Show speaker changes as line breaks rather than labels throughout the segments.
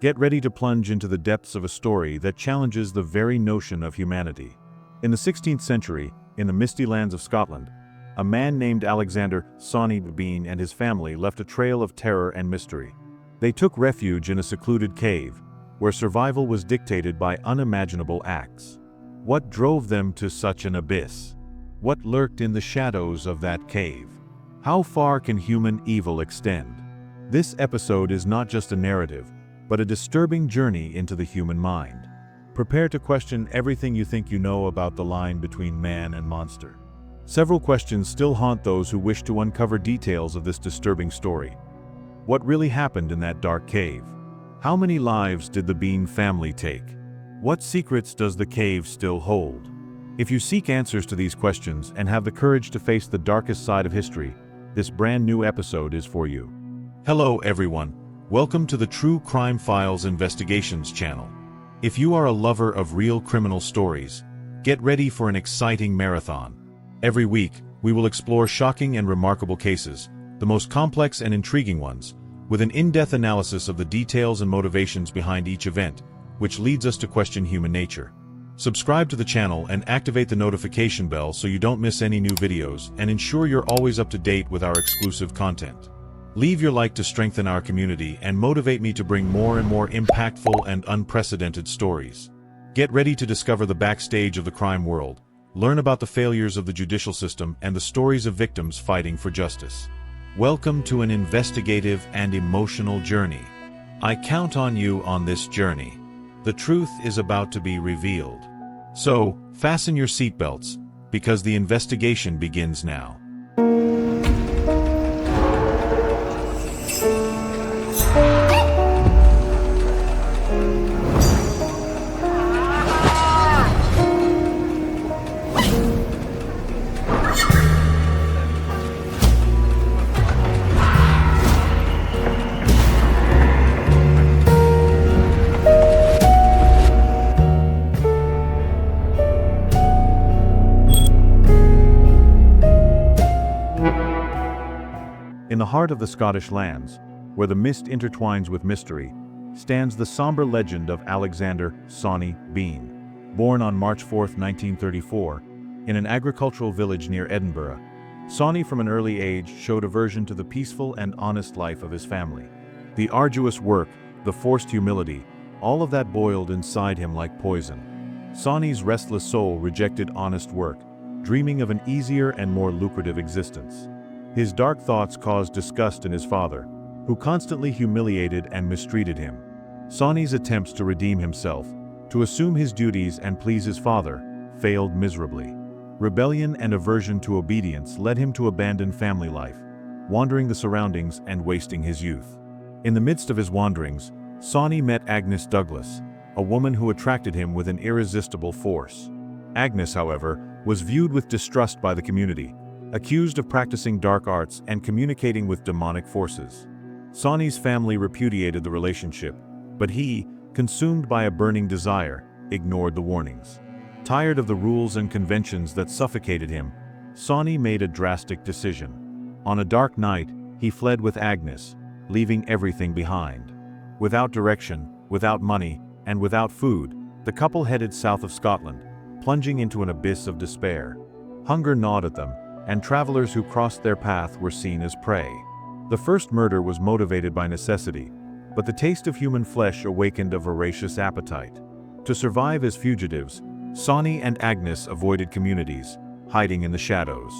Get ready to plunge into the depths of a story that challenges the very notion of humanity. In the 16th century, in the misty lands of Scotland, a man named Alexander Sawney and his family left a trail of terror and mystery. They took refuge in a secluded cave, where survival was dictated by unimaginable acts. What drove them to such an abyss? What lurked in the shadows of that cave? How far can human evil extend? This episode is not just a narrative, but a disturbing journey into the human mind. Prepare to question everything you think you know about the line between man and monster. Several questions still haunt those who wish to uncover details of this disturbing story. What really happened in that dark cave? How many lives did the Bean family take? What secrets does the cave still hold? If you seek answers to these questions and have the courage to face the darkest side of history, this brand new episode is for you. Hello everyone. Welcome to the True Crime Files Investigations channel. If you are a lover of real criminal stories, get ready for an exciting marathon. Every week, we will explore shocking and remarkable cases, the most complex and intriguing ones, with an in-depth analysis of the details and motivations behind each event, which leads us to question human nature. Subscribe to the channel and activate the notification bell so you don't miss any new videos, and ensure you're always up to date with our exclusive content. Leave your like to strengthen our community and motivate me to bring more and more impactful and unprecedented stories. Get ready to discover the backstage of the crime world, learn about the failures of the judicial system and the stories of victims fighting for justice. Welcome to an investigative and emotional journey. I count on you on this journey. The truth is about to be revealed. So, fasten your seatbelts, because the investigation begins now. In the heart of the Scottish lands, where the mist intertwines with mystery, stands the somber legend of Alexander Sawney Bean. Born on March 4, 1934, in an agricultural village near Edinburgh, Sawney from an early age showed aversion to the peaceful and honest life of his family. The arduous work, the forced humility, all of that boiled inside him like poison. Sawney's restless soul rejected honest work, dreaming of an easier and more lucrative existence. His dark thoughts caused disgust in his father, who constantly humiliated and mistreated him. Sawney's attempts to redeem himself, to assume his duties and please his father, failed miserably. Rebellion and aversion to obedience led him to abandon family life, wandering the surroundings and wasting his youth. In the midst of his wanderings, Sawney met Agnes Douglas, a woman who attracted him with an irresistible force. Agnes, however, was viewed with distrust by the community, accused of practicing dark arts and communicating with demonic forces. Sawney's family repudiated the relationship, but he, consumed by a burning desire, ignored the warnings. Tired of the rules and conventions that suffocated him, Sawney made a drastic decision. On a dark night, he fled with Agnes, leaving everything behind. Without direction, without money, and without food, the couple headed south of Scotland, plunging into an abyss of despair. Hunger gnawed at them, and travelers who crossed their path were seen as prey. The first murder was motivated by necessity, but the taste of human flesh awakened a voracious appetite. To survive as fugitives, Sawney and Agnes avoided communities, hiding in the shadows.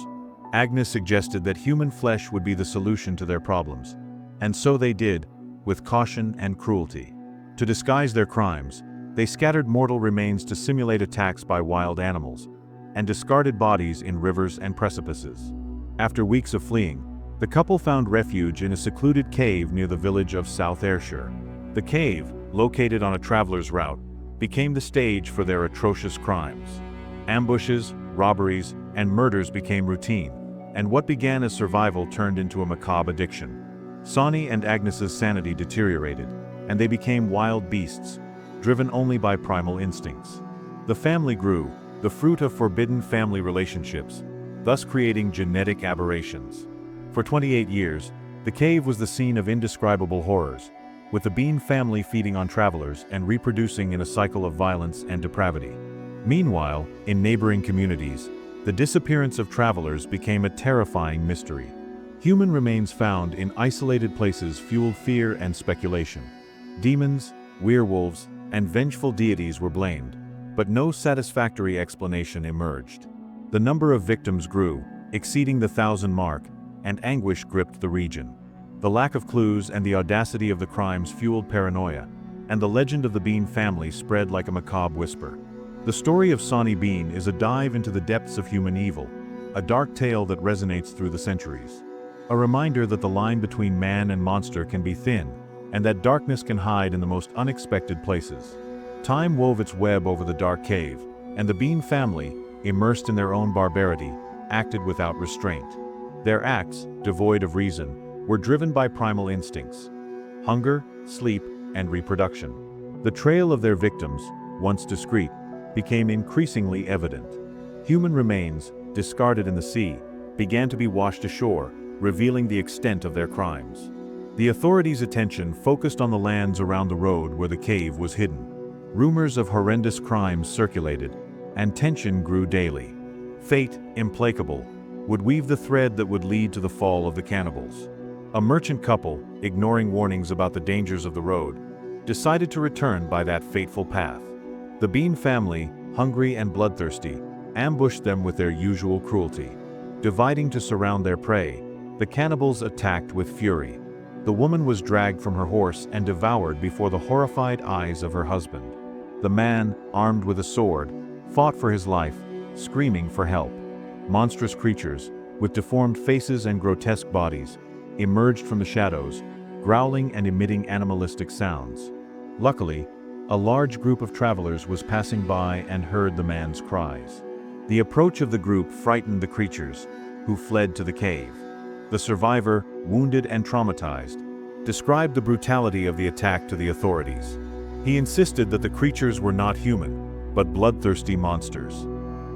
Agnes suggested that human flesh would be the solution to their problems, and so they did, with caution and cruelty. To disguise their crimes, they scattered mortal remains to simulate attacks by wild animals, and discarded bodies in rivers and precipices. After weeks of fleeing, the couple found refuge in a secluded cave near the village of South Ayrshire. The cave, located on a traveler's route, became the stage for their atrocious crimes. Ambushes, robberies, and murders became routine, and what began as survival turned into a macabre addiction. Sawney and Agnes's sanity deteriorated, and they became wild beasts, driven only by primal instincts. The family grew, the fruit of forbidden family relationships, thus creating genetic aberrations. For 28 years, the cave was the scene of indescribable horrors, with the Bean family feeding on travelers and reproducing in a cycle of violence and depravity. Meanwhile, in neighboring communities, the disappearance of travelers became a terrifying mystery. Human remains found in isolated places fueled fear and speculation. Demons, werewolves, and vengeful deities were blamed, but no satisfactory explanation emerged. The number of victims grew, exceeding the 1,000 mark, and anguish gripped the region. The lack of clues and the audacity of the crimes fueled paranoia, and the legend of the Bean family spread like a macabre whisper. The story of Sawney Bean is a dive into the depths of human evil, a dark tale that resonates through the centuries. A reminder that the line between man and monster can be thin, and that darkness can hide in the most unexpected places. Time wove its web over the dark cave, and the Bean family, immersed in their own barbarity, acted without restraint. Their acts, devoid of reason, were driven by primal instincts: hunger, sleep, and reproduction. The trail of their victims, once discreet, became increasingly evident. Human remains, discarded in the sea, began to be washed ashore, revealing the extent of their crimes. The authorities' attention focused on the lands around the road where the cave was hidden. Rumors of horrendous crimes circulated, and tension grew daily. Fate, implacable, would weave the thread that would lead to the fall of the cannibals. A merchant couple, ignoring warnings about the dangers of the road, decided to return by that fateful path. The Bean family, hungry and bloodthirsty, ambushed them with their usual cruelty. Dividing to surround their prey, the cannibals attacked with fury. The woman was dragged from her horse and devoured before the horrified eyes of her husband. The man, armed with a sword, fought for his life, screaming for help. Monstrous creatures, with deformed faces and grotesque bodies, emerged from the shadows, growling and emitting animalistic sounds. Luckily, a large group of travelers was passing by and heard the man's cries. The approach of the group frightened the creatures, who fled to the cave. The survivor, wounded and traumatized, described the brutality of the attack to the authorities. He insisted that the creatures were not human, but bloodthirsty monsters.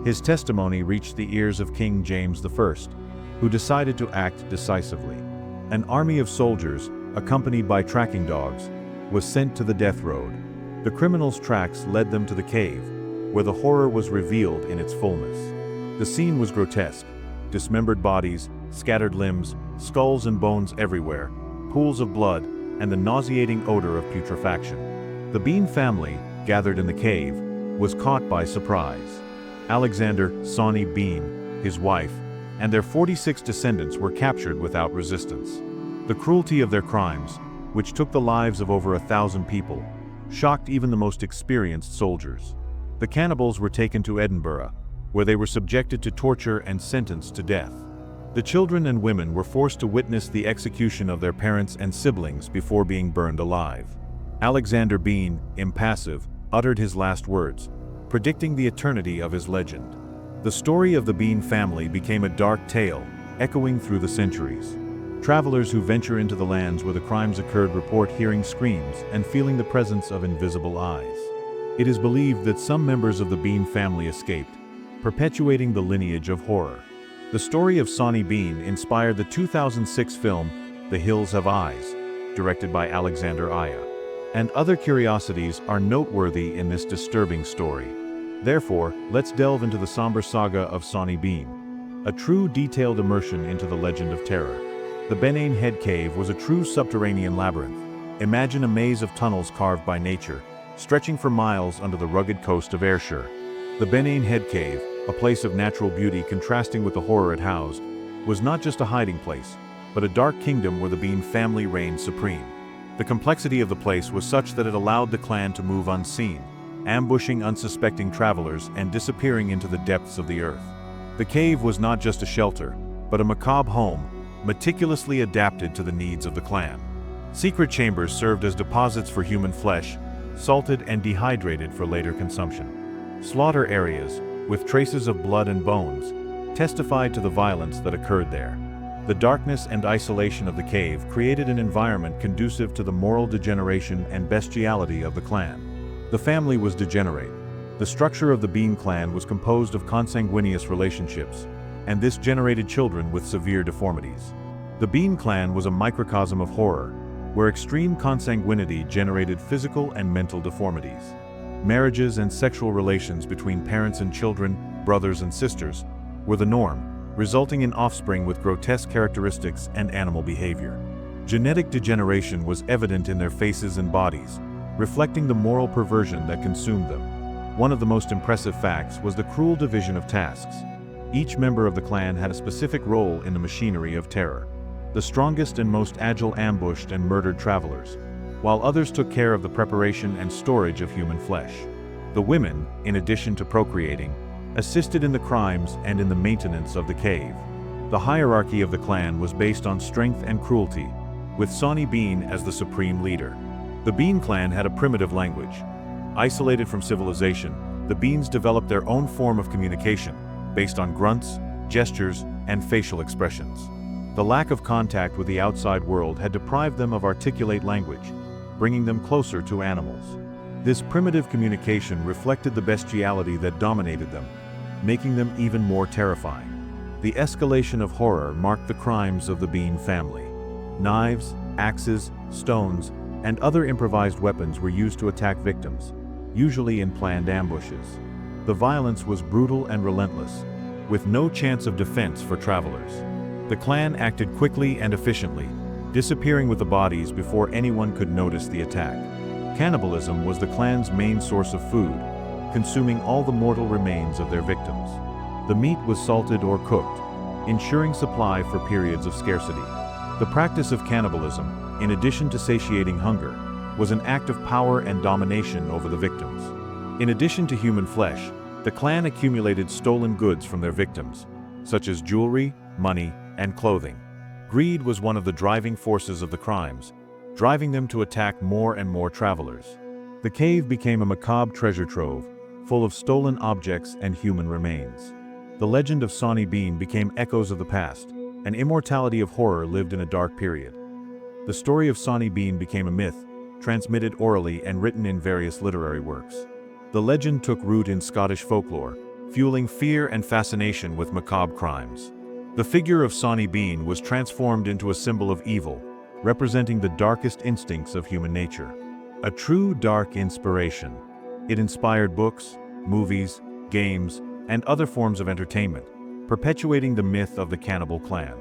His testimony reached the ears of King James I, who decided to act decisively. An army of soldiers, accompanied by tracking dogs, was sent to the death road. The criminals' tracks led them to the cave, where the horror was revealed in its fullness. The scene was grotesque: dismembered bodies, scattered limbs, skulls and bones everywhere, pools of blood, and the nauseating odor of putrefaction. The Bean family, gathered in the cave, was caught by surprise. Alexander Sawney Bean, his wife, and their 46 descendants were captured without resistance. The cruelty of their crimes, which took the lives of over 1,000 people, shocked even the most experienced soldiers. The cannibals were taken to Edinburgh, where they were subjected to torture and sentenced to death. The children and women were forced to witness the execution of their parents and siblings before being burned alive. Alexander Bean, impassive, uttered his last words, predicting the eternity of his legend. The story of the Bean family became a dark tale, echoing through the centuries. Travelers who venture into the lands where the crimes occurred report hearing screams and feeling the presence of invisible eyes. It is believed that some members of the Bean family escaped, perpetuating the lineage of horror. The story of Sawney Bean inspired the 2006 film The Hills Have Eyes, directed by Alexander Aya. And other curiosities are noteworthy in this disturbing story. Therefore, let's delve into the somber saga of Sawney Bean, a true detailed immersion into the legend of terror. The Benain Head Cave was a true subterranean labyrinth. Imagine a maze of tunnels carved by nature, stretching for miles under the rugged coast of Ayrshire. The Benain Head Cave, a place of natural beauty contrasting with the horror it housed, was not just a hiding place, but a dark kingdom where the Bean family reigned supreme. The complexity of the place was such that it allowed the clan to move unseen, ambushing unsuspecting travelers and disappearing into the depths of the earth. The cave was not just a shelter, but a macabre home, meticulously adapted to the needs of the clan. Secret chambers served as deposits for human flesh, salted and dehydrated for later consumption. Slaughter areas, with traces of blood and bones, testified to the violence that occurred there. The darkness and isolation of the cave created an environment conducive to the moral degeneration and bestiality of the clan. The family was degenerate. The structure of the Bean clan was composed of consanguineous relationships, and this generated children with severe deformities. The Bean clan was a microcosm of horror, where extreme consanguinity generated physical and mental deformities. Marriages and sexual relations between parents and children, brothers and sisters, were the norm, resulting in offspring with grotesque characteristics and animal behavior. Genetic degeneration was evident in their faces and bodies, reflecting the moral perversion that consumed them. One of the most impressive facts was the cruel division of tasks. Each member of the clan had a specific role in the machinery of terror. The strongest and most agile ambushed and murdered travelers, while others took care of the preparation and storage of human flesh. The women, in addition to procreating, assisted in the crimes and in the maintenance of the cave. The hierarchy of the clan was based on strength and cruelty, with Sawney Bean as the supreme leader. The Bean clan had a primitive language. Isolated from civilization, the Beans developed their own form of communication, based on grunts, gestures, and facial expressions. The lack of contact with the outside world had deprived them of articulate language, bringing them closer to animals. This primitive communication reflected the bestiality that dominated them, making them even more terrifying. The escalation of horror marked the crimes of the Bean family. Knives, axes, stones, and other improvised weapons were used to attack victims, usually in planned ambushes. The violence was brutal and relentless, with no chance of defense for travelers. The clan acted quickly and efficiently, disappearing with the bodies before anyone could notice the attack. Cannibalism was the clan's main source of food, consuming all the mortal remains of their victims. The meat was salted or cooked, ensuring supply for periods of scarcity. The practice of cannibalism, in addition to satiating hunger, was an act of power and domination over the victims. In addition to human flesh, the clan accumulated stolen goods from their victims, such as jewelry, money, and clothing. Greed was one of the driving forces of the crimes, driving them to attack more and more travelers. The cave became a macabre treasure trove, full of stolen objects and human remains. The legend of Sawney Bean became echoes of the past, and immortality of horror lived in a dark period. The story of Sawney Bean became a myth, transmitted orally and written in various literary works. The legend took root in Scottish folklore, fueling fear and fascination with macabre crimes. The figure of Sawney Bean was transformed into a symbol of evil, representing the darkest instincts of human nature. A true dark inspiration. It inspired books, movies, games, and other forms of entertainment, perpetuating the myth of the cannibal clan.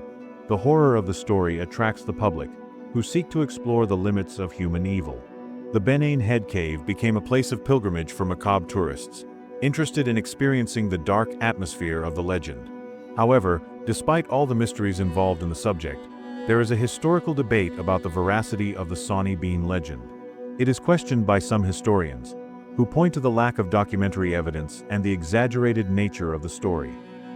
The horror of the story attracts the public, who seek to explore the limits of human evil. The Benane Head Cave became a place of pilgrimage for macabre tourists, interested in experiencing the dark atmosphere of the legend. However, despite all the mysteries involved in the subject, there is a historical debate about the veracity of the Sawney Bean legend. It is questioned by some historians, who point to the lack of documentary evidence and the exaggerated nature of the story.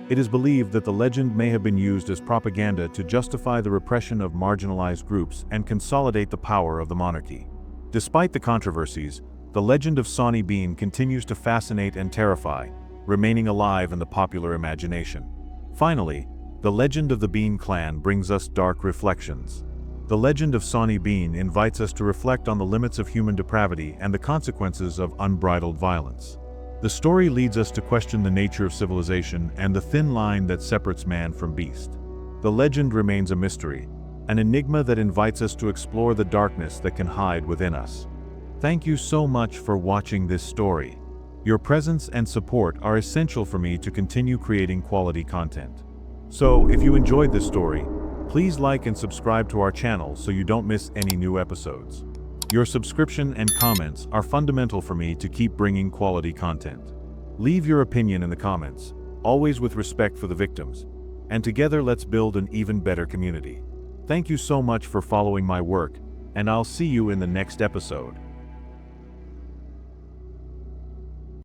It is believed that the legend may have been used as propaganda to justify the repression of marginalized groups and consolidate the power of the monarchy. Despite the controversies, the legend of Sawney Bean continues to fascinate and terrify, remaining alive in the popular imagination. Finally, the legend of the Bean clan brings us dark reflections. The legend of Sawney Bean invites us to reflect on the limits of human depravity and the consequences of unbridled violence. The story leads us to question the nature of civilization and the thin line that separates man from beast. The legend remains a mystery, an enigma that invites us to explore the darkness that can hide within us. Thank you so much for watching this story. Your presence and support are essential for me to continue creating quality content. So, if you enjoyed this story, please like and subscribe to our channel so you don't miss any new episodes. Your subscription and comments are fundamental for me to keep bringing quality content. Leave your opinion in the comments, always with respect for the victims, and together let's build an even better community. Thank you so much for following my work, and I'll see you in the next episode.